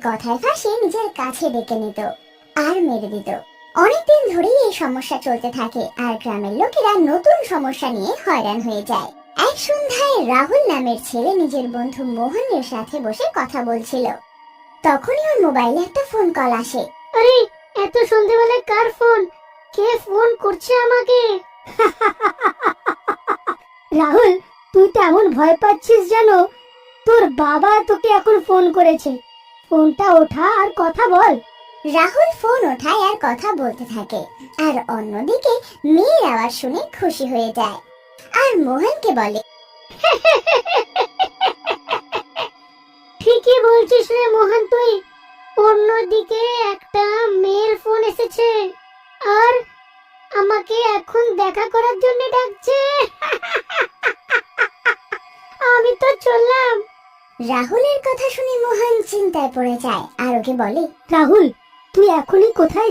কথায় ফাঁসে নিজের কাছে ডেকে নিত আর মেরে দিত। অনেকদিন ধরেই এই সমস্যা চলতে থাকে আর গ্রামের লোকেরা নতুন সমস্যা নিয়ে হয়রান হয়ে যায়। এক সন্ধ্যায় রাহুল নামের ছেলে নিজের বন্ধু মোহনের সাথে বসে কথা বলছিল। তখনই ওর মোবাইলে একটা ফোন কল আসে। আরে এত সন্ধ্যাবেলায় কার ফোন? কে ফোন করছে আমাকে? রাহুল, তুই তো এমন ভয় পাচ্ছিস যেন তোর বাবা তোকে এখন ফোন করেছে। ফোনটা ওঠা আর কথা বল। রাহুল ফোন ওঠায় আর কথা বলতে থাকে, আর অন্যদিকে মেয়ের আওয়াজ শুনে খুশি হয়ে যায় আর মোহনকে বলে, ঠিকই বলছিস রে মোহন তুই। অন্যদিকে একটা মেয়ের ফোন এসেছে আর আমাকে এখন দেখা করার জন্য ডাকছে। আমি তো চললাম। রাহুলের কথা শুনে মোহন চিন্তায় পড়ে যায় আর ওকে বলে, রাহুল, তুই এখনই কোথায়